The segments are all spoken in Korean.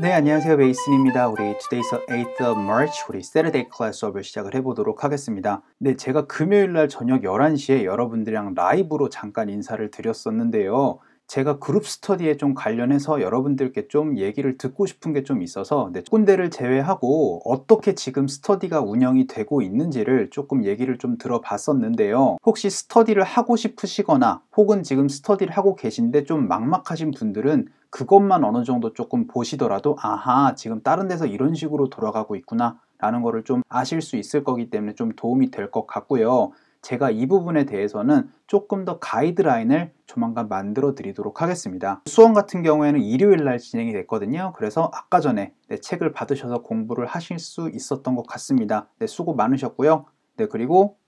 네, 안녕하세요. 베이슨입니다. 우리 Today's 8th of March, 우리 Saturday 클래스 수업을 시작을 해보도록 하겠습니다. 네, 제가 금요일날 저녁 11시에 여러분들이랑 라이브로 잠깐 인사를 드렸었는데요. 제가 그룹 스터디에 좀 관련해서 여러분들께 좀 얘기를 듣고 싶은 게 좀 있어서 군대를 제외하고 어떻게 지금 스터디가 운영이 되고 있는지를 조금 얘기를 좀 들어봤었는데요. 혹시 스터디를 하고 싶으시거나 혹은 지금 스터디를 하고 계신데 좀 막막하신 분들은 그것만 어느 정도 조금 보시더라도 아하, 지금 다른 데서 이런 식으로 돌아가고 있구나 라는 거를 좀 아실 수 있을 거기 때문에 좀 도움이 될 것 같고요. 제가 이 부분에 대해서는 조금 더 가이드라인을 조만간 만들어 드리도록 하겠습니다. 수험 같은 경우에는 일요일 날 진행이 됐거든요. 그래서 아까 전에 책을 받으셔서 공부를 하실 수 있었던 것 같습니다. 수고 많으셨고요.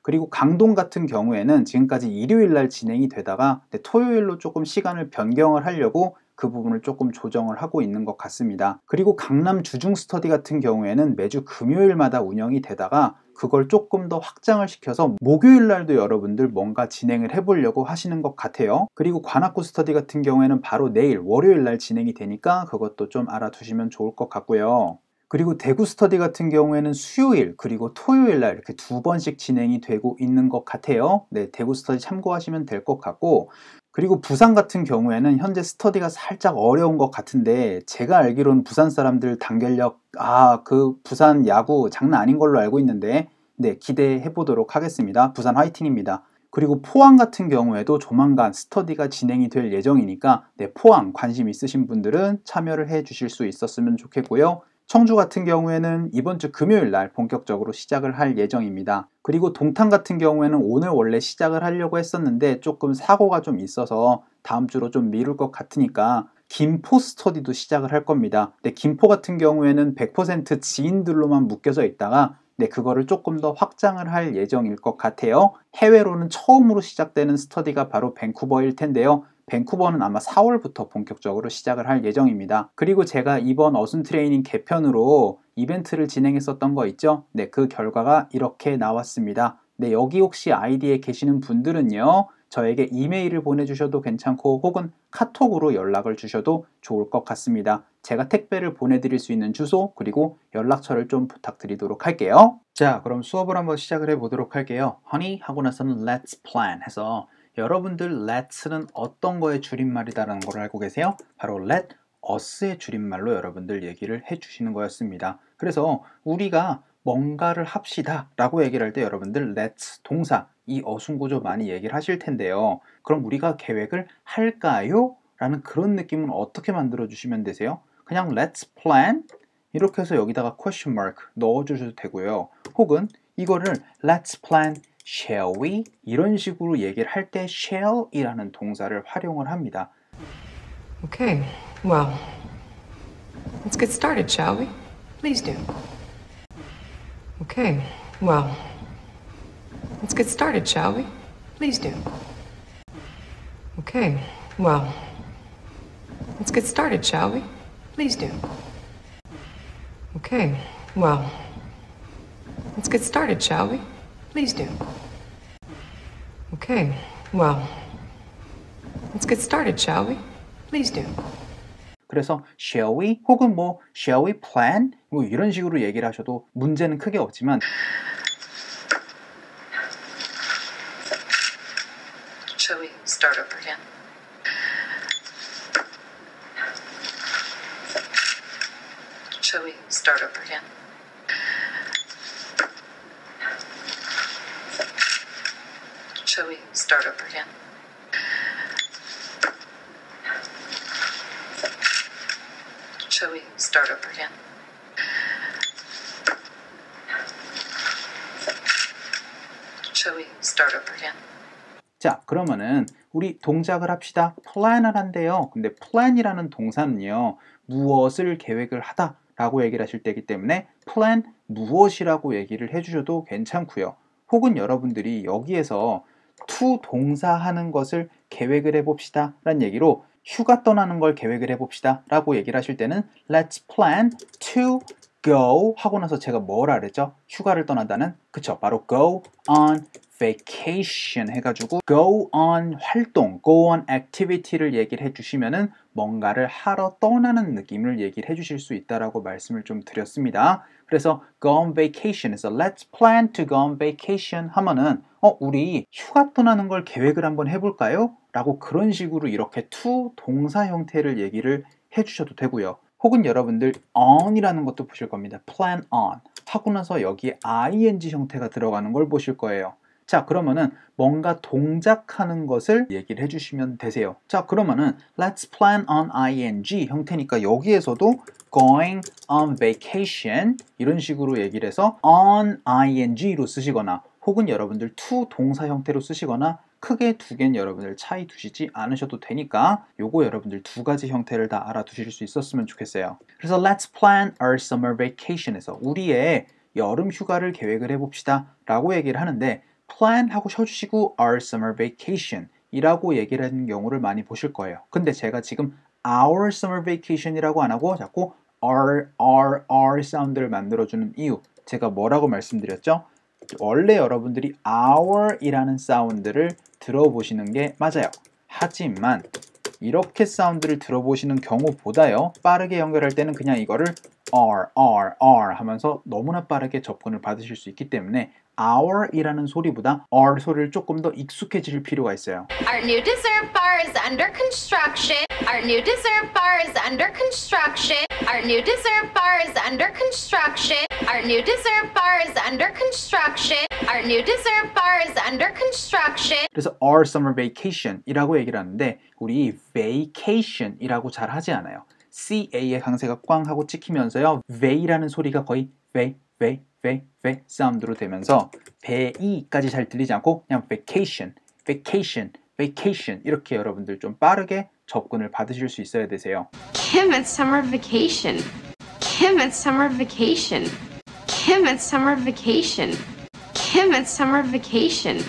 그리고 강동 같은 경우에는 지금까지 일요일 날 진행이 되다가 토요일로 조금 시간을 변경을 하려고 그 부분을 조금 조정을 하고 있는 것 같습니다. 그리고 강남 주중 스터디 같은 경우에는 매주 금요일마다 운영이 되다가 그걸 조금 더 확장을 시켜서 목요일 날도 여러분들 뭔가 진행을 해보려고 하시는 것 같아요. 그리고 관악구 스터디 같은 경우에는 바로 내일 월요일 날 진행이 되니까 그것도 좀 알아두시면 좋을 것 같고요. 그리고 대구 스터디 같은 경우에는 수요일 그리고 토요일 날 이렇게 두 번씩 진행이 되고 있는 것 같아요. 대구 스터디 참고하시면 될 것 같고, 그리고 부산 같은 경우에는 현재 스터디가 살짝 어려운 것 같은데 제가 알기로는 부산 사람들 단결력 그 부산 야구 장난 아닌 걸로 알고 있는데 기대해 보도록 하겠습니다. 부산 화이팅입니다. 그리고 포항 같은 경우에도 조만간 스터디가 진행이 될 예정이니까 포항 관심 있으신 분들은 참여를 해 주실 수 있었으면 좋겠고요. 청주 같은 경우에는 이번 주 금요일 날 본격적으로 시작을 할 예정입니다. 그리고 동탄 같은 경우에는 오늘 원래 시작을 하려고 했었는데 조금 사고가 좀 있어서 다음 주로 좀 미룰 것 같으니까 김포 스터디도 시작을 할 겁니다. 김포 같은 경우에는 100% 지인들로만 묶여져 있다가 그거를 조금 더 확장을 할 예정일 것 같아요. 해외로는 처음으로 시작되는 스터디가 바로 밴쿠버일 텐데요. 밴쿠버는 아마 4월부터 본격적으로 시작을 할 예정입니다. 그리고 제가 이번 어순 트레이닝 개편으로 이벤트를 진행했었던 거 있죠? 그 결과가 이렇게 나왔습니다. 여기 혹시 아이디에 계시는 분들은요, 저에게 이메일을 보내주셔도 괜찮고 혹은 카톡으로 연락을 주셔도 좋을 것 같습니다. 제가 택배를 보내드릴 수 있는 주소 그리고 연락처를 좀 부탁드리도록 할게요. 자, 그럼 수업을 한번 시작을 해보도록 할게요. Honey 하고 나서는 let's plan 해서 여러분들 let's는 어떤 거의 줄임말이다라는 걸 알고 계세요? 바로 let us의 줄임말로 여러분들 얘기를 해주시는 거였습니다. 그래서 우리가 뭔가를 합시다 라고 얘기를 할 때 여러분들 let's 동사 이 어순구조 많이 얘기를 하실 텐데요. 그럼 우리가 계획을 할까요? 라는 그런 느낌은 어떻게 만들어 주시면 되세요? 그냥 let's plan 이렇게 해서 여기다가 question mark 넣어 주셔도 되고요. 혹은 이거를 let's plan shall we? 이런 식으로 얘기를 할 때 shall 이라는 동사를 활용을 합니다. Okay, well, let's get started, shall we? Please do. Okay, well, let's get started, shall we? Please do. Okay, well, let's get started, shall we? Please do. Okay, well, let's get started, shall we? Please do. Okay, well, let's get started, shall we? Please do. 그래서 shall we 혹은 shall we plan 이런 식으로 얘기를 하셔도 문제는 크게 없지만 Shall we start over again? Shall we start over again? Shall we start over again? Shall we start over again? Shall we start over again? 자, 그러면은 우리 동작을 합시다. plan을 한대요. 근데 plan이라는 동사는요, 무엇을 계획을 하다 라고 얘기를 하실 때이기 때문에 plan 무엇이라고 얘기를 해주셔도 괜찮고요. 혹은 여러분들이 여기에서 to 동사 하는 것을 계획을 해봅시다 라는 얘기로 휴가 떠나는 걸 계획을 해봅시다 라고 얘기를 하실 때는 let's plan to go 하고 나서 제가 뭐라 그랬죠? 휴가를 떠난다는, 그쵸, 바로 go on vacation 해가지고 go on 활동, go on activity를 얘기를 해주시면은 뭔가를 하러 떠나는 느낌을 얘기를 해주실 수 있다라고 말씀을 좀 드렸습니다. 그래서 go on vacation에서 let's plan to go on vacation 하면은 우리 휴가 떠나는 걸 계획을 한번 해볼까요? 라고 그런 식으로 이렇게 to 동사 형태를 얘기를 해주셔도 되고요. 혹은 여러분들 on이라는 것도 보실 겁니다. plan on 하고 나서 여기에 ing 형태가 들어가는 걸 보실 거예요. 자, 그러면은 뭔가 동작하는 것을 얘기를 해주시면 되세요. 자, 그러면은 let's plan on ing 형태니까 여기에서도 going on vacation 이런 식으로 얘기를 해서 on ing로 쓰시거나 혹은 여러분들 to 동사 형태로 쓰시거나 크게 두 개는 여러분들 차이 두시지 않으셔도 되니까 요거 여러분들 두 가지 형태를 다 알아두실 수 있었으면 좋겠어요. 그래서 let's plan our summer vacation에서 우리의 여름 휴가를 계획을 해봅시다 라고 얘기를 하는데 plan 하고 쳐주시고 our summer vacation 이라고 얘기를 하는 경우를 많이 보실 거예요. 근데 제가 지금 our summer vacation 이라고 안 하고 자꾸 R 사운드를 만들어주는 이유 제가 뭐라고 말씀드렸죠? 원래 여러분들이 our 이라는 사운드를 들어보시는 게 맞아요. 하지만 이렇게 사운드를 들어보시는 경우보다요 빠르게 연결할 때는 그냥 이거를 R 하면서 너무나 빠르게 접근을 받으실 수 있기 때문에 our 이라는 소리보다 R 소리를 조금 더 익숙해질 필요가 있어요. Our new dessert bar is under construction. Our new dessert bar is under construction. Our new dessert bar is under construction. Our new dessert bar is under construction. Our new dessert bar is under construction. 그래서 our summer vacation 이라고 얘기를 하는데 우리 vacation 이라고 잘 하지 않아요. CA의 강세가 꽝 하고 찍히면서요 v라는 소리가 거의 ve 사운드로 되면서 배이까지 잘 들리지 않고 그냥 vacation 이렇게 여러분들 좀 빠르게 접근을 받으실 수 있어야 되세요. Kim, it's summer vacation. Kim, it's summer vacation. Kim, it's summer vacation. Kim, it's summer vacation.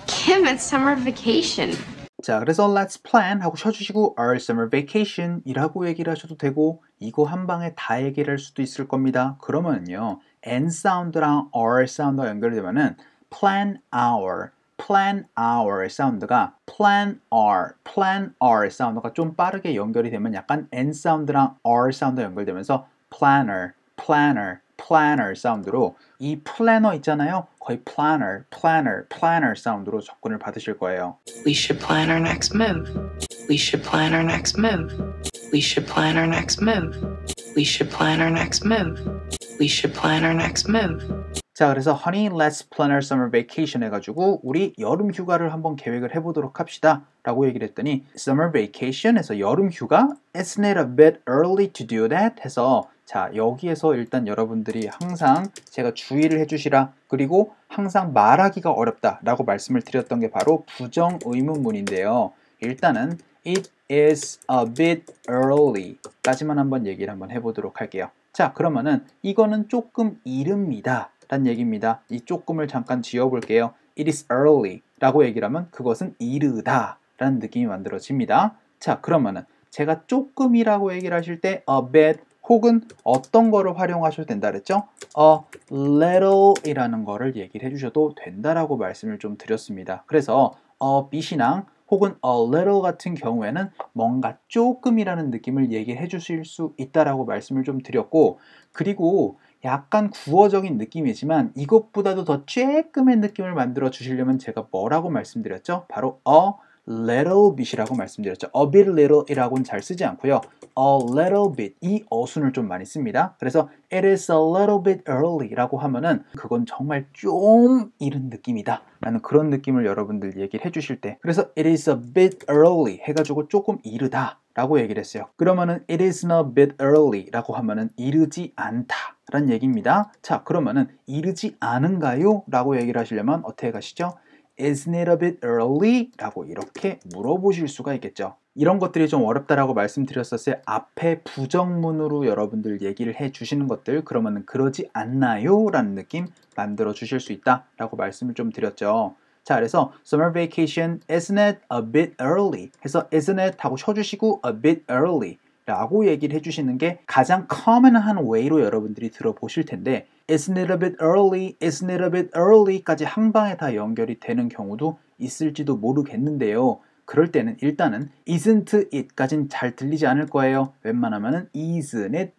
Kim, it's summer vacation. 자, 그래서 let's plan 하고 쳐주시고 our summer vacation 이라고 얘기를 하셔도 되고 이거 한 방에 다 얘기를 할 수도 있을 겁니다. 그러면요 N 사운드랑 R 사운드가 연결되면은 plan our 사운드가 plan R 사운드가 좀 빠르게 연결이 되면 약간 N 사운드랑 R 사운드가 연결되면서 planner 사운드로 이 플래너 있잖아요. 거의 planner 사운드로 접근을 받으실 거예요. We should plan our next move. We should plan our next move. We should plan our next move. We should plan our next move. We should plan our next move. 자, 그래서 honey, let's plan our summer vacation 해가지고 우리 여름 휴가를 한번 계획을 해보도록 합시다 라고 얘기를 했더니 summer vacation에서 여름 휴가 Isn't it a bit early to do that? 해서 자, 여기에서 일단 여러분들이 항상 제가 주의를 해주시라 그리고 항상 말하기가 어렵다 라고 말씀을 드렸던 게 바로 부정 의문문인데요. 일단은 it is a bit early 까지만 한번 얘기를 한번 해보도록 할게요. 자, 그러면은 이거는 조금 이릅니다 라는 얘기입니다. 이 조금을 잠깐 지워볼게요. It is early 라고 얘기를 하면 그것은 이르다 라는 느낌이 만들어집니다. 자, 그러면은 제가 조금이라고 얘기를 하실 때 a bit 혹은 어떤 거를 활용하셔도 된다 그랬죠? a little 이라는 거를 얘기를 해주셔도 된다라고 말씀을 좀 드렸습니다. 그래서 a bit이랑 혹은 a little 같은 경우에는 뭔가 조금이라는 느낌을 얘기해 주실 수 있다라고 말씀을 좀 드렸고 그리고 약간 구어적인 느낌이지만 이것보다도 더 쬐끔의 느낌을 만들어 주시려면 제가 뭐라고 말씀드렸죠? 바로 a little bit이라고 말씀드렸죠. a bit little 이라고는 잘 쓰지 않고요. a little bit 이 어순을 좀 많이 씁니다. 그래서 it is a little bit early 라고 하면은 그건 정말 좀 이른 느낌이다 라는 그런 느낌을 여러분들 얘기를 해주실 때 그래서 it is a bit early 해가지고 조금 이르다 라고 얘기를 했어요. 그러면은 it isn't a bit early 라고 하면은 이르지 않다 라는 얘기입니다. 자, 그러면은 이르지 않은가요? 라고 얘기를 하시려면 어떻게 가시죠? Isn't it a bit early? 라고 이렇게 물어보실 수가 있겠죠. 이런 것들이 좀 어렵다라고 말씀드렸었어요. 앞에 부정문으로 여러분들 얘기를 해주시는 것들 그러면은 그러지 않나요? 라는 느낌 만들어 주실 수 있다 라고 말씀을 좀 드렸죠. 자, 그래서 summer vacation isn't it a bit early 해서 isn't it 하고 쳐주시고 a bit early 라고 얘기를 해주시는 게 가장 common한 way로 여러분들이 들어보실 텐데 Isn't it a bit early? Isn't it a bit early? 까지 한 방에 다 연결이 되는 경우도 있을지도 모르겠는데요. 그럴 때는 일단은 isn't it까진 잘 들리지 않을 거예요. 웬만하면은 isn't it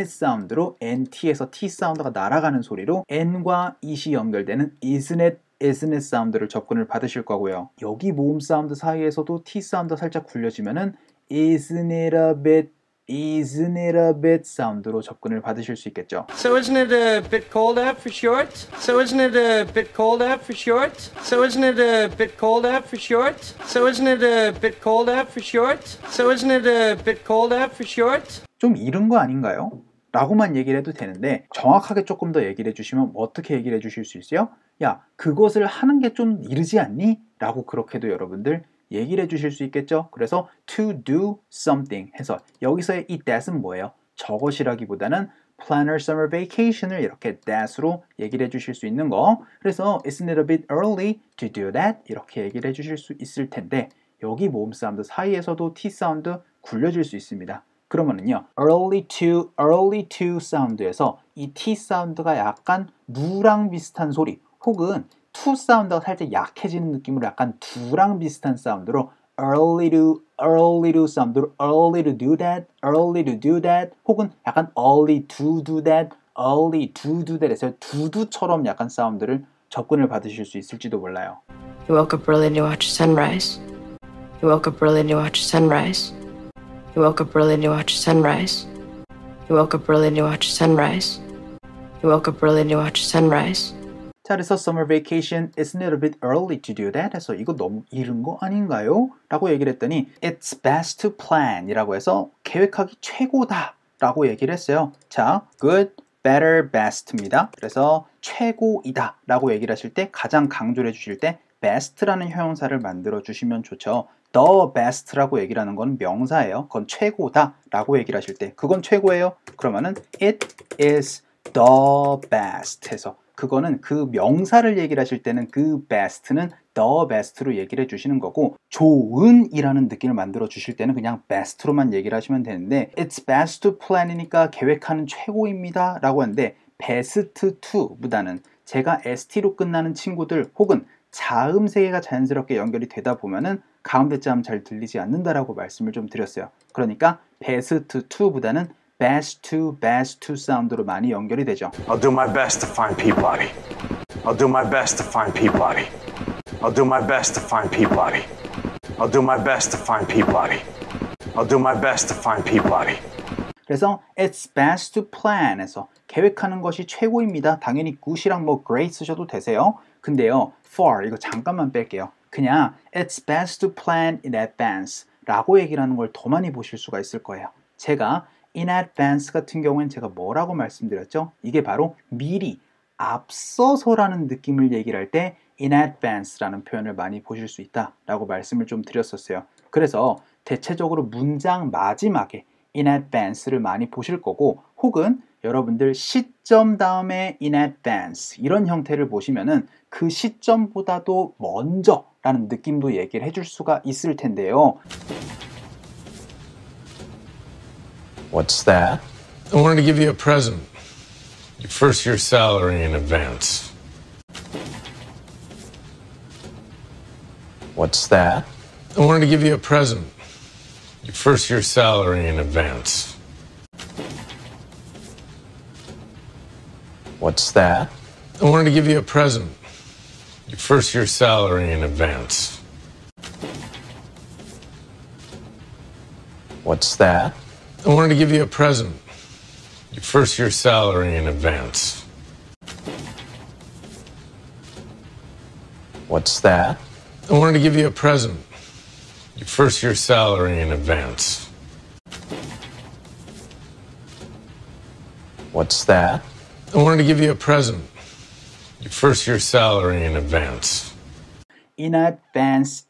사운드로 NT에서 T 사운드가 날아가는 소리로 N과 it이 연결되는 isn't it 사운드를 접근을 받으실 거고요. 여기 모음 사운드 사이에서도 T 사운드가 살짝 굴려지면은 isn't it a bit 사운드로 접근을 받으실 수 있겠죠. So isn't it a bit cold out for short? So isn't it a bit cold out for short? So isn't it a bit cold out for short? So isn't it a bit cold out for short? So isn't it a bit cold out for short? 좀 이른 거 아닌가요? 라고만 얘기를 해도 되는데 정확하게 조금 더 얘기를 해주시면 어떻게 얘기를 해주실 수 있어요? 야, 그것을 하는 게 좀 이르지 않니? 라고 그렇게도 여러분들 얘기를 해주실 수 있겠죠? 그래서 to do something 해서 여기서의 이 that은 뭐예요? 저것이라기보다는 planner summer vacation을 이렇게 that으로 얘기를 해주실 수 있는 거. 그래서 isn't it a bit early to do that? 이렇게 얘기를 해주실 수 있을 텐데 여기 모음 사운드 사이에서도 T 사운드 굴려질 수 있습니다. 그러면은요 early to 사운드에서 이 T 사운드가 약간 무랑 비슷한 소리 혹은 to 사운드가 살짝 약해지는 느낌으로 약간 두랑 비슷한 사운드로 early to 사운드로 early to do that 혹은 약간 early to do that 해서 두두처럼 약간 사운드를 접근을 받으실 수 있을지도 몰라요. You woke up early to watch sunrise. You woke up early to watch sunrise. You woke up early to watch sunrise. You woke up early to watch sunrise. You woke up early to watch sunrise. 자, 그래서 summer vacation, isn't it a bit early to do that? 해서 이거 너무 이른 거 아닌가요? 라고 얘기를 했더니 it's best to plan 이라고 해서 계획하기 최고다 라고 얘기를 했어요. 자, good, better, best입니다. 그래서 최고이다 라고 얘기를 하실 때 가장 강조를 해주실 때 best라는 형용사를 만들어 주시면 좋죠. the best라고 얘기를 하는 건 명사예요. 그건 최고다 라고 얘기를 하실 때 그건 최고예요. 그러면은 it is the best 해서 그거는 그 명사를 얘기를 하실 때는 그 best는 the best로 얘기를 해주시는 거고 좋은이라는 느낌을 만들어 주실 때는 그냥 best로만 얘기를 하시면 되는데 it's best to plan이니까 계획하는 최고입니다 라고 하는데 best to보다는 제가 st로 끝나는 친구들 혹은 자음 세 개가 자연스럽게 연결이 되다 보면은 가운데 점 잘 들리지 않는다라고 말씀을 좀 드렸어요. 그러니까 best to보다는 best to 사운드로 많이 연결이 되죠. I'll do my best to find Peabody. I'll do my best to find Peabody. I'll do my best to find Peabody. I'll do my best to find Peabody. I'll do my best to find Peabody. 그래서 it's best to plan 해서 계획하는 것이 최고입니다. 당연히 good이랑 뭐 great 쓰셔도 되세요. 근데요, for 이거 잠깐만 뺄게요. 그냥 it's best to plan in advance 라고 얘기를 하는 걸 더 많이 보실 수가 있을 거예요. 제가 in advance 같은 경우엔 제가 뭐라고 말씀드렸죠? 이게 바로 미리, 앞서서라는 느낌을 얘기를 할 때 in advance라는 표현을 많이 보실 수 있다라고 말씀을 좀 드렸었어요. 그래서 대체적으로 문장 마지막에 in advance를 많이 보실 거고 혹은 여러분들 시점 다음에 in advance 이런 형태를 보시면은 그 시점보다도 먼저라는 느낌도 얘기를 해줄 수가 있을 텐데요. What's that? I wanted to give you a present. Your first year's salary in advance. What's that? I wanted to give you a present. Your first year's salary in advance. What's that? I wanted to give you a present. Your first year's salary in advance. What's that? I wanted to give you a present. Your first year's salary in advance. What's that? I wanted to give you a present. Your first year's salary in advance. What's that? I wanted to give you a present. Your first year's salary in advance. in advance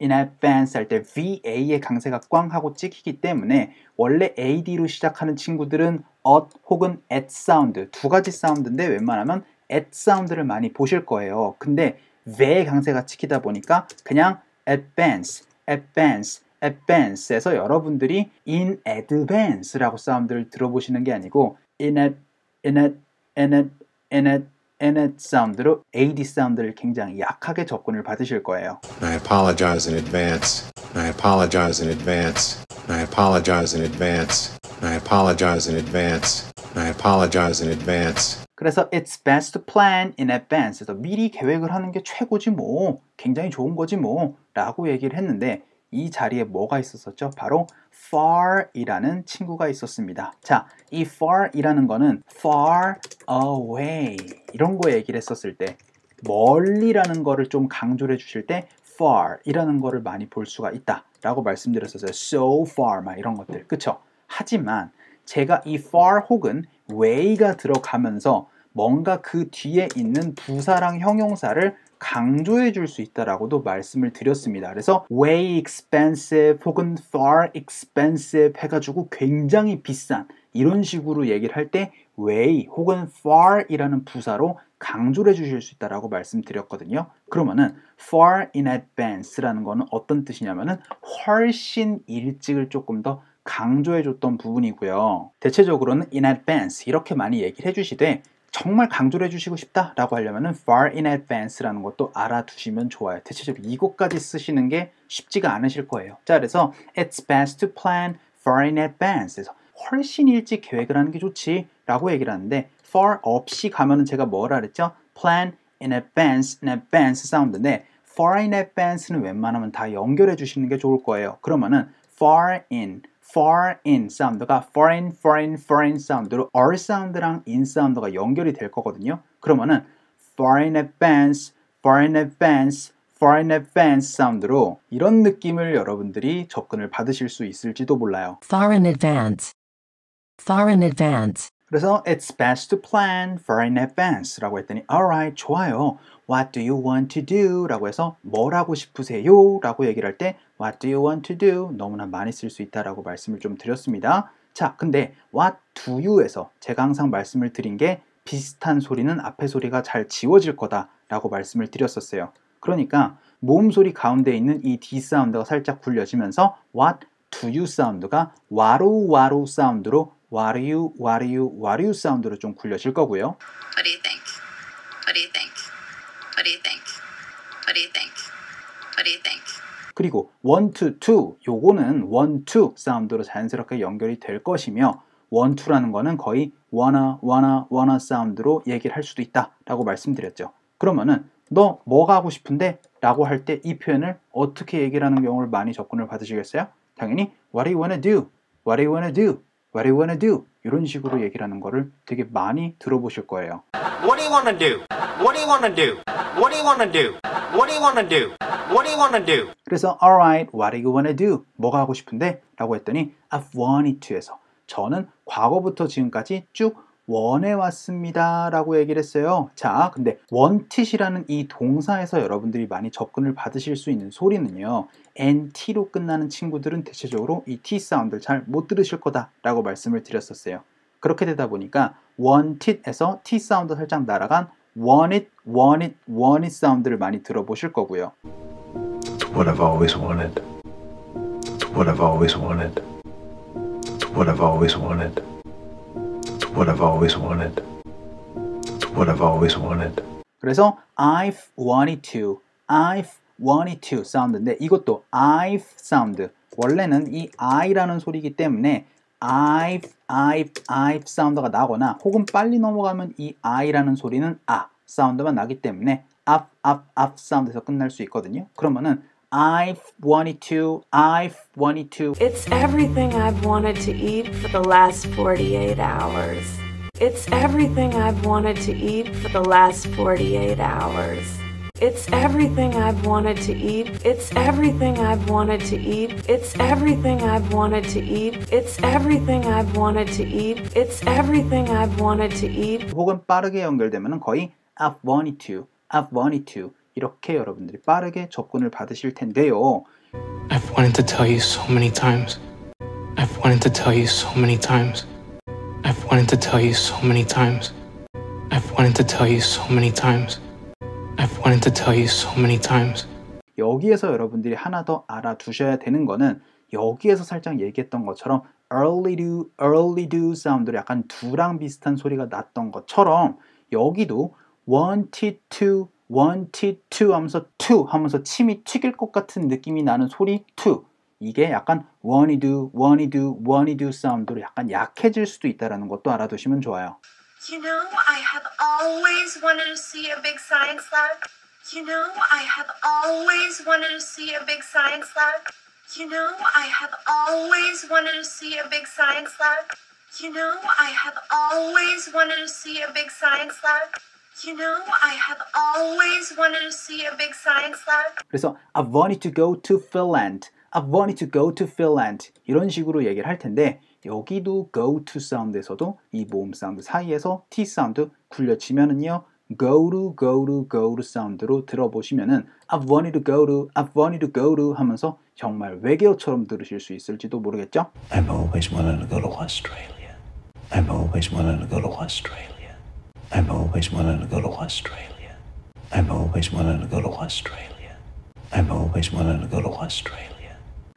할 때 VA의 강세가 꽝 하고 찍히기 때문에 원래 AD로 시작하는 친구들은 혹은 at 사운드 두 가지 사운드인데 웬만하면 at 사운드를 많이 보실 거예요. 근데 VA의 강세가 찍히다 보니까 그냥 advance advance에서 여러분들이 in advance라고 사운드를 들어보시는 게 아니고 in it 사운드로 AD 사운드를 굉장히 약하게 접근을 받으실 거예요. I apologize in advance. I apologize in advance. I apologize in advance. I apologize in advance. I apologize in advance. 그래서 it's best to plan in advance. 그래서 미리 계획을 하는 게 최고지 뭐, 굉장히 좋은 거지 뭐 라고 얘기를 했는데 이 자리에 뭐가 있었었죠? 바로 far이라는 친구가 있었습니다. 자, 이 far이라는 거는 far away 이런 거 얘기를 했었을 때 멀리라는 거를 좀 강조를 해주실 때 far이라는 거를 많이 볼 수가 있다 라고 말씀드렸었어요. so far 막 이런 것들, 그쵸? 하지만 제가 이 far 혹은 way가 들어가면서 뭔가 그 뒤에 있는 부사랑 형용사를 강조해 줄 수 있다라고도 말씀을 드렸습니다. 그래서 way expensive 혹은 far expensive 해가지고 굉장히 비싼 이런 식으로 얘기를 할 때 way 혹은 far이라는 부사로 강조를 해주실 수 있다라고 말씀드렸거든요. 그러면은 far in advance라는 거는 어떤 뜻이냐면은 훨씬 일찍을 조금 더 강조해줬던 부분이고요. 대체적으로는 in advance 이렇게 많이 얘기를 해주시되 정말 강조를 해주시고 싶다라고 하려면은 far in advance라는 것도 알아두시면 좋아요. 대체적으로 이것까지 쓰시는 게 쉽지가 않으실 거예요. 자, 그래서 it's best to plan far in advance. 그래서 훨씬 일찍 계획을 하는 게 좋지 라고 얘기를 하는데 far 없이 가면은 제가 뭐라 그랬죠? plan in advance 사운드인데 far in advance는 웬만하면 다 연결해 주시는 게 좋을 거예요. 그러면은 far in 사운드가 foreign 사운드로 R 사운드랑 in 사운드가 연결이 될 거거든요. 그러면은 far in advance 사운드로 이런 느낌을 여러분들이 접근을 받으실 수 있을지도 몰라요. Far in advance. 그래서 it's best to plan far in advance 라고 했더니 alright, 좋아요. What do you want to do? 라고 해서 뭘 하고 싶으세요? 라고 얘기를 할 때 What do you want to do? 너무나 많이 쓸 수 있다라고 말씀을 좀 드렸습니다. 자, 근데 What do you에서 제가 항상 말씀을 드린 게 비슷한 소리는 앞에 소리가 잘 지워질 거다 라고 말씀을 드렸었어요. 그러니까 모음 소리 가운데 있는 이 D 사운드가 살짝 굴려지면서 What do you 사운드가 와루 사운드로 와류 사운드로 좀 굴려질 거고요. What do you think? What do you think? What do you think? What do you think? What do you think? 그리고 want to 요거는 want to 사운드로 자연스럽게 연결이 될 것이며 want to라는 거는 거의 wanna 사운드로 얘기를 할 수도 있다 라고 말씀드렸죠. 그러면은 너 뭐가 하고 싶은데? 라고 할 때 이 표현을 어떻게 얘기를 하는 경우를 많이 접근을 받으시겠어요? 당연히 what do you wanna do? What do you wanna do? What do you wanna do? 이런 식으로 얘기를 하는 거를 되게 많이 들어보실 거예요. What do you wanna do? What do you wanna do? What do you wanna do? What do you wanna do? What do you wanna do? 그래서 alright, what do you wanna do? 뭐가 하고 싶은데? 라고 했더니 I've wanted to에서 저는 과거부터 지금까지 쭉 원해왔습니다 라고 얘기를 했어요. 자, 근데 wantit이라는 이 동사에서 여러분들이 많이 접근을 받으실 수 있는 소리는요, nt로 끝나는 친구들은 대체적으로 이 t 사운드를 잘 못 들으실 거다 라고 말씀을 드렸었어요. 그렇게 되다 보니까 wanted에서 t 사운드 살짝 날아간 want it 사운드를 많이 들어보실 거고요. It's what I've always wanted. It's what I've always wanted. It's what I've always wanted. It's what I've always wanted. It's what I've always wanted. 그래서 I've wanted to 사운드인데 이것도 I've 사운드. 원래는 이 I라는 소리이기 때문에 I've 사운드가 나거나 혹은 빨리 넘어가면 이 I라는 소리는 사운드만 나기 때문에 up 사운드에서 끝날 수 있거든요. 그러면은 I've wanted to. It's everything I've wanted to eat for the last 48 hours. It's everything I've wanted to eat for the last 48 hours. It's everything I've wanted to eat. It's everything I've wanted to eat. It's everything I've wanted to eat. It's everything I've wanted to eat. It's everything I've wanted to eat. 혹은 빠르게 연결되면 거의 I've wanted to 이렇게 여러분들이 빠르게 접근을 받으실 텐데요. I've wanted to tell you so many times. I've wanted to tell you so many times. I've wanted to tell you so many times. I've wanted to tell you so many times. I've wanted to tell you so many times. 여기에서 여러분들이 하나 더 알아두셔야 되는 거는 여기에서 살짝 얘기했던 것처럼 early do 사운드로 약간 두랑 비슷한 소리가 났던 것처럼 여기도 wanted to 하면서 to 하면서 침이 튀길 것 같은 느낌이 나는 소리 to 이게 약간 wanna do 사운드로 약간 약해질 수도 있다는 것도 알아두시면 좋아요. You know, I have always wanted to see a big science lab. You know, I have always wanted to see a big science lab. You know, I have always wanted to see a big science lab. You know, I have always wanted to see a big science lab. You know, I have always wanted to see a big science lab. 그래서 I've wanted to go to Finland. I've wanted to go to Finland. 이런 식으로 얘기를 할 텐데 여기도 go to 사운드에서도 이 모음 사운드 사이에서 T 사운드 굴려치면은요 go to 사운드로 들어보시면은 I've wanted to go to 하면서 정말 외계어처럼 들으실 수 있을지도 모르겠죠? I've always wanted to go to Australia. I've always wanted to go to Australia. I've always wanted to go to Australia. I've always wanted to go to Australia. I've always wanted to go to Australia.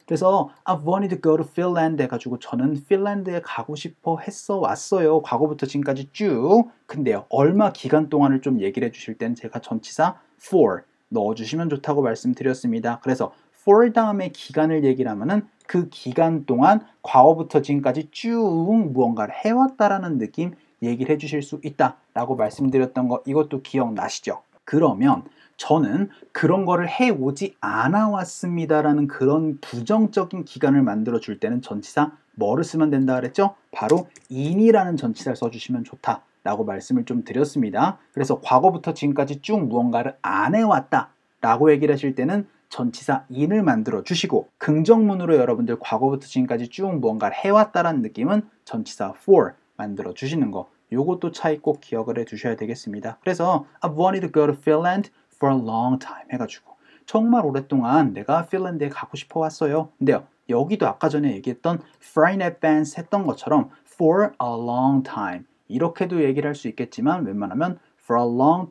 그래서 I've wanted to go to Finland 해가지고 저는 핀란드에 가고 싶어 했어 왔어요. 과거부터 지금까지 쭉. 근데요, 얼마 기간 동안을 좀 얘기를 해주실 때는 제가 전치사 for 넣어주시면 좋다고 말씀드렸습니다. 그래서 for 다음에 기간을 얘기를 하면은 그 기간 동안 과거부터 지금까지 쭉 무언가를 해왔다라는 느낌 얘기를 해주실 수 있다라고 말씀드렸던 거 이것도 기억나시죠? 그러면 저는 그런 거를 해오지 않아 왔습니다라는 그런 부정적인 기간을 만들어 줄 때는 전치사 뭐를 쓰면 된다 그랬죠? 바로 in이라는 전치사를 써주시면 좋다라고 말씀을 좀 드렸습니다. 그래서 과거부터 지금까지 쭉 무언가를 안 해왔다 라고 얘기를 하실 때는 전치사 in을 만들어 주시고 긍정문으로 여러분들 과거부터 지금까지 쭉 무언가를 해왔다라는 느낌은 전치사 for 만들어 주시는 거 요것도 차이 꼭 기억을 해 두셔야 되겠습니다. 그래서 I've wanted to go to Finland for a long time 해가지고 정말 오랫동안 내가 핀란드에 가고 싶어 왔어요. 근데요, 여기도 아까 전에 얘기했던 far in advance 했던 것처럼 for a long time 이렇게도 얘기를 할 수 있겠지만 웬만하면 for a long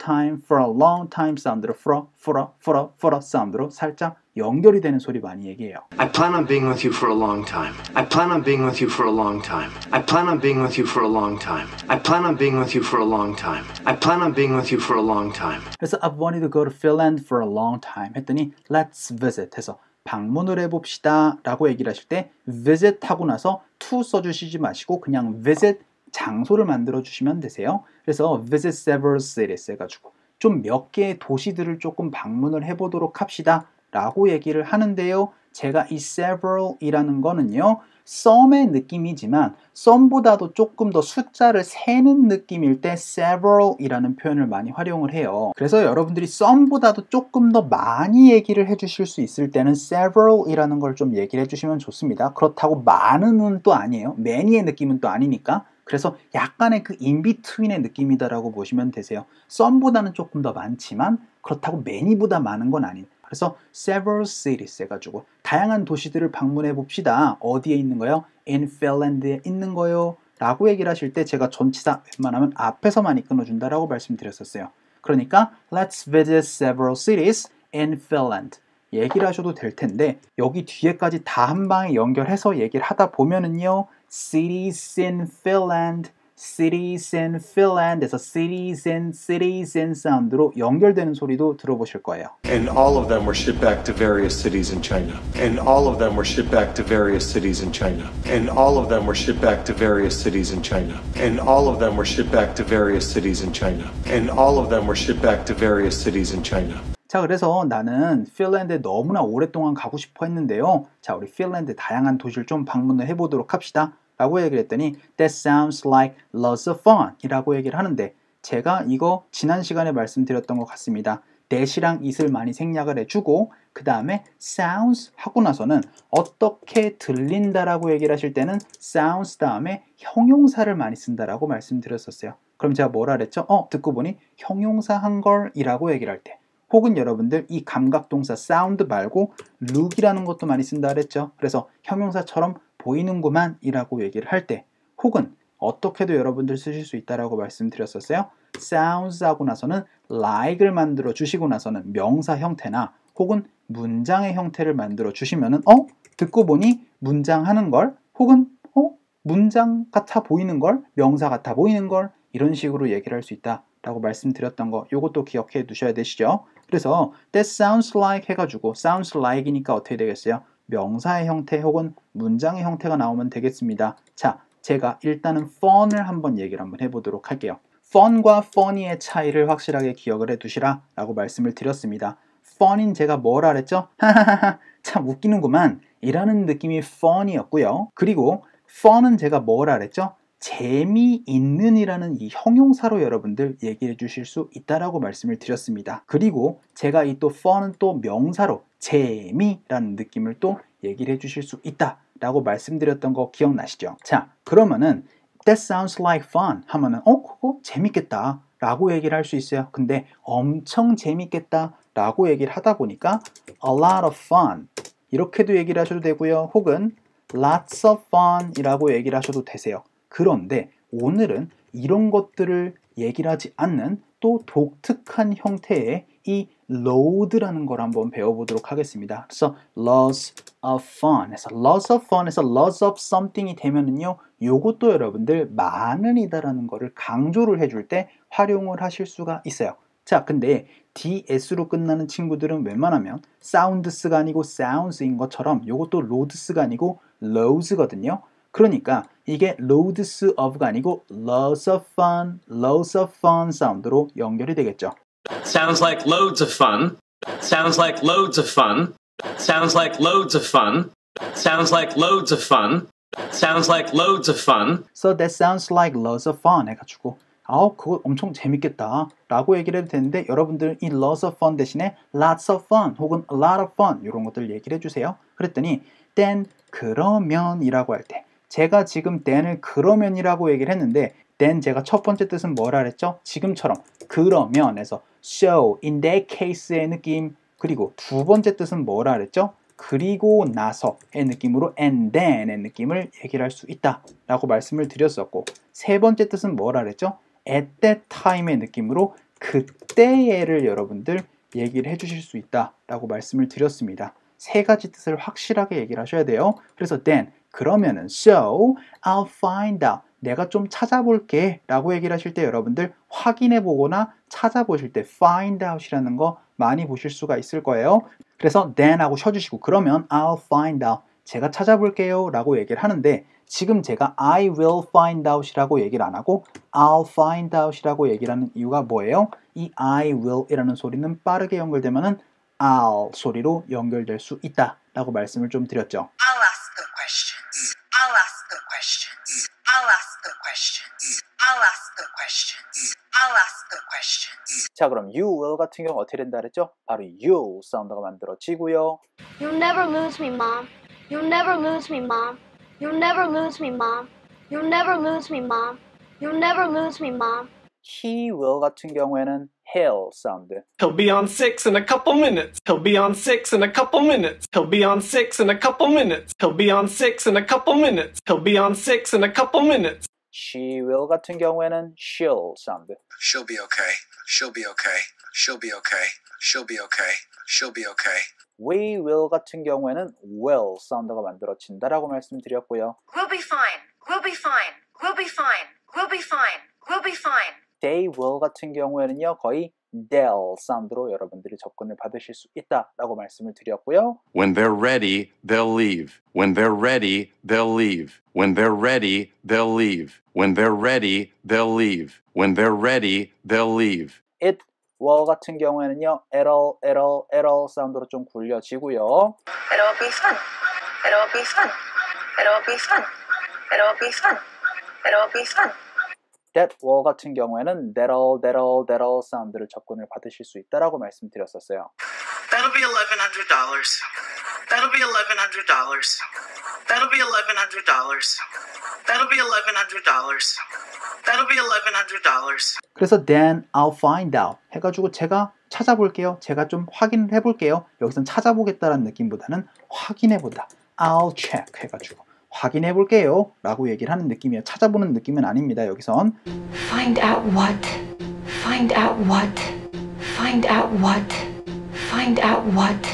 time 사운드로 for 사운드로 살짝 연결이 되는 소리 많이 얘기해요. I plan on being with you for a long time. I plan on being with you for a long time. I plan on being with you for a long time. I plan on being with you for a long time. I plan on being with you for a long time. 그래서 I've wanted to go to Finland for a long time 했더니 let's visit 해서 방문을 해봅시다 라고 얘기를 하실 때 visit 하고 나서 to 써주시지 마시고 그냥 visit 장소를 만들어 주시면 되세요. 그래서 visit several cities 해가지고 좀 몇 개의 도시들을 조금 방문을 해보도록 합시다 라고 얘기를 하는데요. 제가 이 several 이라는 거는요 some의 느낌이지만 some보다도 조금 더 숫자를 세는 느낌일 때 several 이라는 표현을 많이 활용을 해요. 그래서 여러분들이 some보다도 조금 더 많이 얘기를 해주실 수 있을 때는 several 이라는 걸 좀 얘기를 해주시면 좋습니다. 그렇다고 많은은 또 아니에요. many의 느낌은 또 아니니까. 그래서 약간의 그 인비트윈의 느낌이다라고 보시면 되세요. some보다는 조금 더 많지만 그렇다고 many보다 많은 건 아닌. 그래서 several cities 해가지고 다양한 도시들을 방문해 봅시다. 어디에 있는 거요? In Finland에 있는 거요. 라고 얘기를 하실 때 제가 전치사 웬만하면 앞에서 많이 끊어준다라고 말씀드렸었어요. 그러니까 let's visit several cities in Finland. 얘기를 하셔도 될 텐데 여기 뒤에까지 다 한 방에 연결해서 얘기를 하다 보면은요. cities in Finland 에서 cities in 사운드로 연결되는 소리도 들어보실 거예요. And all of them were shipped back to various cities in China. And all of them were shipped back to various cities in China. And all of them were shipped back to various cities in China. And all of them were shipped back to various cities in China. And all of them were shipped back to various cities in China. 자, 그래서 나는 핀란드에 너무나 오랫동안 가고 싶어 했는데요. 자, 우리 핀란드 다양한 도시를 좀 방문을 해보도록 합시다. 라고 얘기를 했더니 That sounds like lots of fun 이라고 얘기를 하는데 제가 이거 지난 시간에 말씀드렸던 것 같습니다. that이랑 it을 많이 생략을 해주고 그 다음에 sounds 하고 나서는 어떻게 들린다라고 얘기를 하실 때는 sounds 다음에 형용사를 많이 쓴다라고 말씀드렸었어요. 그럼 제가 뭐라 그랬죠? 듣고 보니 형용사 한 걸 이라고 얘기를 할 때 혹은 여러분들 이 감각동사 sound 말고 look이라는 것도 많이 쓴다 그랬죠. 그래서 형용사처럼 보이는구만 이라고 얘기를 할 때 혹은 어떻게도 여러분들 쓰실 수 있다라고 말씀드렸었어요. sounds 하고 나서는 like을 만들어 주시고 나서는 명사 형태나 혹은 문장의 형태를 만들어 주시면은 듣고 보니 문장 하는 걸 혹은 문장 같아 보이는 걸 명사 같아 보이는 걸 이런 식으로 얘기를 할 수 있다 라고 말씀드렸던 거 요것도 기억해 두셔야 되시죠. 그래서 that sounds like 해가지고 sounds like이니까 어떻게 되겠어요? 명사의 형태 혹은 문장의 형태가 나오면 되겠습니다. 자, 제가 일단은 fun을 한번 얘기를 한번 해보도록 할게요. fun과 funny의 차이를 확실하게 기억을 해 두시라 라고 말씀을 드렸습니다. fun인 제가 뭐라 그랬죠? 하하하하 참 웃기는구만 이라는 느낌이 fun이었고요. 그리고 fun은 제가 뭐라 그랬죠? 재미있는 이라는 이 형용사로 여러분들 얘기해 주실 수 있다라고 말씀을 드렸습니다. 그리고 제가 이 또 fun은 또 명사로 재미라는 느낌을 또 얘기를 해 주실 수 있다라고 말씀드렸던 거 기억나시죠? 자, 그러면은 That sounds like fun 하면은 그거 재밌겠다 라고 얘기를 할 수 있어요. 근데 엄청 재밌겠다 라고 얘기를 하다 보니까 a lot of fun 이렇게도 얘기를 하셔도 되고요. 혹은 lots of fun 이라고 얘기를 하셔도 되세요. 그런데 오늘은 이런 것들을 얘기를 하지 않는 또 독특한 형태의 이 load라는 걸 한번 배워보도록 하겠습니다. 그래서 lots of fun 해서 lots of fun 해서 lots of something이 되면은요 요것도 여러분들 많은이다라는 거를 강조를 해줄 때 활용을 하실 수가 있어요. 자, 근데 ds로 끝나는 친구들은 웬만하면 sounds가 아니고 sounds인 것처럼 요것도 loads가 아니고 loads거든요. 그러니까 이게 loads of가 아니고 lots of fun 사운드로 연결이 되겠죠. Sounds like loads of fun. Sounds like loads of fun. Sounds like loads of fun. Sounds like loads of fun. Sounds like loads of fun. So that sounds like loads of fun 해가지고 그거 엄청 재밌겠다 라고 얘기를 해도 되는데 여러분들 이 lots of fun 대신에 lots of fun 혹은 a lot of fun 이런 것들 얘기를 해주세요. 그랬더니 then 그러면 이라고 할 때 제가 지금 then을 그러면이라고 얘기를 했는데 then 제가 첫 번째 뜻은 뭐라 그랬죠? 지금처럼 그러면에서 so, in that case의 느낌 그리고 두 번째 뜻은 뭐라 그랬죠? 그리고 나서의 느낌으로 and then의 느낌을 얘기를 할 수 있다 라고 말씀을 드렸었고 세 번째 뜻은 뭐라 그랬죠? at that time의 느낌으로 그때에를 여러분들 얘기를 해주실 수 있다 라고 말씀을 드렸습니다. 세 가지 뜻을 확실하게 얘기를 하셔야 돼요. 그래서 then 그러면은 so I'll find out 내가 좀 찾아볼게 라고 얘기를 하실 때 여러분들 확인해 보거나 찾아보실 때 find out이라는 거 많이 보실 수가 있을 거예요. 그래서 then 하고 쉬어주시고 그러면 I'll find out 제가 찾아볼게요 라고 얘기를 하는데 지금 제가 I will find out 이라고 얘기를 안 하고 I'll find out 이라고 얘기를 하는 이유가 뭐예요? 이 I will 이라는 소리는 빠르게 연결되면은 I'll 소리로 연결될 수 있다 라고 말씀을 좀 드렸죠. I'll ask the questions. I'll ask the questions. I'll ask the questions. I'll ask the questions. I'll ask the questions. 자, 그럼 you will 같은 경우 어떻게 된다 그랬죠? 바로 you 사운드가 만들어지고요. You'll never lose me, Mom. You'll never lose me, Mom. You'll never lose me, Mom. You'll never lose me, Mom. You'll never lose me, Mom. he will 같은 경우에는 he'll 사운드. He'll be on 6 in a couple minutes. He'll be on 6 in a couple minutes. He'll be on 6 in a couple minutes. He'll be on 6 in a couple minutes. He'll be on 6 in a couple minutes. she will 같은 경우에는 she'll 사운드. She'll be okay. She'll be okay. She'll be okay. She'll be okay. She'll be okay. we will 같은 경우에는 will 사운드가 만들어진다라고 말씀드렸고요. We'll be fine. We'll be fine. We'll be fine. We'll be fine. We'll be fine. they will 같은 경우에는요 거의 they'll 사운드로 여러분들이 접근을 받으실 수 있다라고 말씀을 드렸고요. When they're ready, they'll leave. When they're ready, they'll leave. When they're ready, they'll leave. When they're ready, they'll leave. When they're ready, they'll leave. it will 같은 경우에는요 it'll 사운드로 좀 굴려지고요. It'll be fun. It'll be fun. It'll be fun. It'll be fun. It'll be fun. that will 같은 경우에는 that'll 사운드를 접근을 받으실 수 있다라고 말씀드렸었어요. That'll be $1,100. That'll be $1,100. That'll be $1,100. That'll be $1,100. That'll be $1,100. 그래서 then I'll find out 해가지고 제가 찾아볼게요. 제가 좀 확인을 해볼게요. 여기선 찾아보겠다라는 느낌보다는 확인해보다. I'll check 해가지고 확인해볼게요 라고 얘기를 하는 느낌이에요. 찾아보는 느낌은 아닙니다. 여기선 Find out what? Find out what? Find out what? Find out what?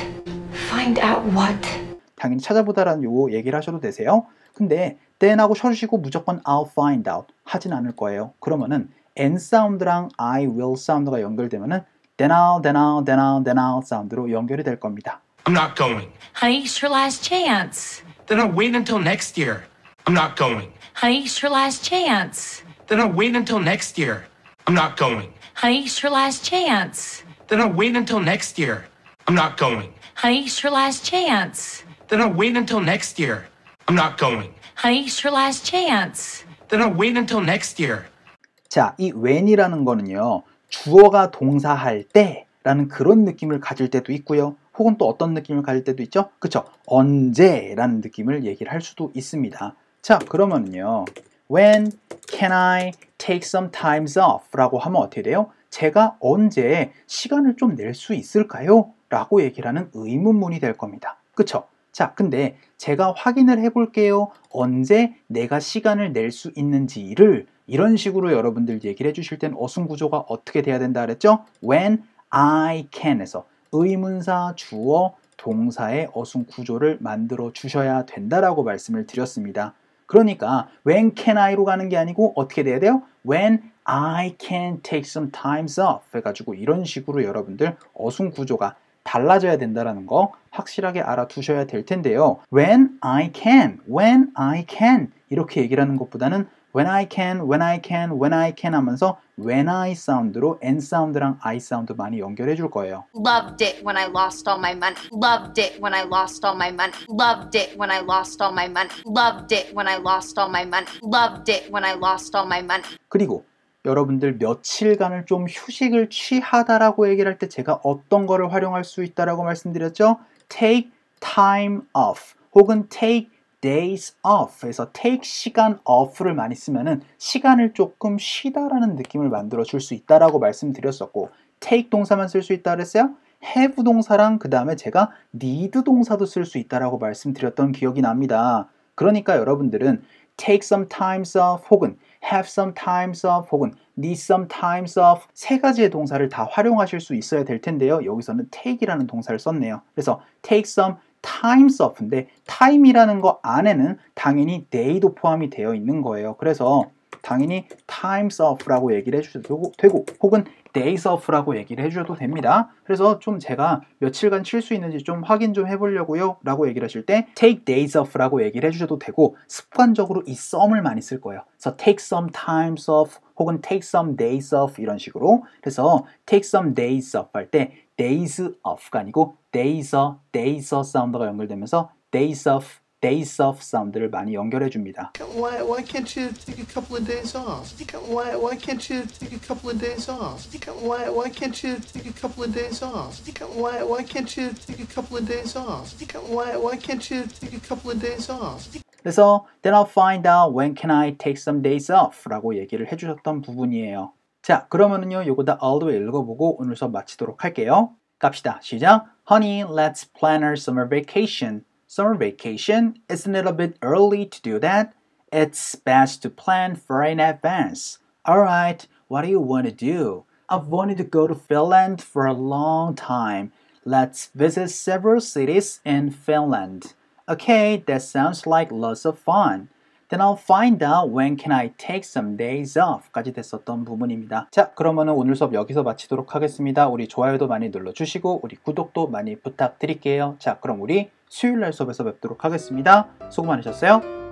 Find out what? 당연히 찾아보다라는 요 얘기를 하셔도 되세요. 근데 then 하고 쉬어주시고 무조건 I'll find out 하진 않을 거예요. 그러면은 N 사운드랑 I will 사운드가 연결되면은 then I'll 사운드로 연결이 될 겁니다. I'm not going. Honey, it's your last chance. Then I'll wait until next year. I'm not going. Honey, it's your last chance. Then I'll wait until next year. I'm not going. Honey, it's your last chance. Then I'll wait until next year. I'm not going. Honey, it's your last chance. Then I'll wait until next year. I'm not going. Honey, it's your last chance. Then I'll wait until next year. 자, 이 when이라는 거는요, 주어가 동사할 때라는 그런 느낌을 가질 때도 있고요. 혹은 또 어떤 느낌을 가질 때도 있죠? 그쵸? 언제라는 느낌을 얘기를 할 수도 있습니다. 자, 그러면요, when can I take some time off? 라고 하면 어떻게 돼요? 제가 언제 시간을 좀 낼 수 있을까요? 라고 얘기를 하는 의문문이 될 겁니다. 그쵸? 자, 근데 제가 확인을 해볼게요. 언제 내가 시간을 낼 수 있는지를 이런 식으로 여러분들 얘기를 해주실 땐 어순 구조가 어떻게 돼야 된다 그랬죠? When I can에서 의문사, 주어, 동사의 어순 구조를 만들어 주셔야 된다라고 말씀을 드렸습니다. 그러니까 when can I로 가는 게 아니고 어떻게 돼야 돼요? When I can take some time off 해가지고 이런 식으로 여러분들 어순 구조가 달라져야 된다는 거 확실하게 알아두셔야 될 텐데요. When I can 이렇게 얘기를 하는 것보다는 when I can 하면서 when I 사운드로 N 사운드랑 I 사운드 많이 연결해 줄 거예요. Loved it when I lost all my money. Loved it when I lost all my money. Loved it when I lost all my money. Loved it when I lost all my money. Loved it when I lost all my money. 그리고 여러분들 며칠간을 좀 휴식을 취하다라고 얘기를 할 때 제가 어떤 거를 활용할 수 있다라고 말씀드렸죠? Take time off 혹은 take days off 에서 take 시간 off를 많이 쓰면은 시간을 조금 쉬다라는 느낌을 만들어 줄 수 있다라고 말씀드렸었고 take 동사만 쓸 수 있다 그랬어요? have 동사랑 그 다음에 제가 need 동사도 쓸 수 있다라고 말씀드렸던 기억이 납니다. 그러니까 여러분들은 take some time off 혹은 have some time off 혹은 need some time off 세 가지의 동사를 다 활용하실 수 있어야 될 텐데요. 여기서는 take이라는 동사를 썼네요. 그래서 take some time off인데 time이라는 거 안에는 당연히 day도 포함이 되어 있는 거예요. 그래서 당연히 times off라고 얘기를 해주셔도 되고 혹은 days off라고 얘기를 해주셔도 됩니다. 그래서 좀 제가 며칠간 쉴 수 있는지 좀 확인 좀 해보려고요 라고 얘기를 하실 때 take days off라고 얘기를 해주셔도 되고 습관적으로 이 some을 많이 쓸 거예요. 그래서 take some times off 혹은 take some days off 이런 식으로 그래서 take some days off 할 때 days off가 아니고 days 사운드가 연결되면서 days off 사운드를 많이 연결해 줍니다. Why can't you take a couple of days off? Why can't you take a couple of days off? Why can't you take a couple of days off? Why can't you take a couple of days off? Why can't you take a couple of days off? 그래서 then I'll find out when can I take some days off 라고 얘기를 해주셨던 부분이에요. 자, 그러면은요 요거 다 all the way 읽어보고 오늘 수업 마치도록 할게요. 갑시다. 시작! Honey, let's plan our summer vacation. Summer vacation, isn't it a bit early to do that? It's best to plan far in advance. Alright, what do you want to do? I've wanted to go to Finland for a long time. Let's visit several cities in Finland. Okay, that sounds like lots of fun. Then I'll find out when can I take some days off 까지 됐었던 부분입니다. 자, 그러면은 오늘 수업 여기서 마치도록 하겠습니다. 우리 좋아요도 많이 눌러주시고 우리 구독도 많이 부탁드릴게요. 자, 그럼 우리 수요일날 수업에서 뵙도록 하겠습니다. 수고 많으셨어요.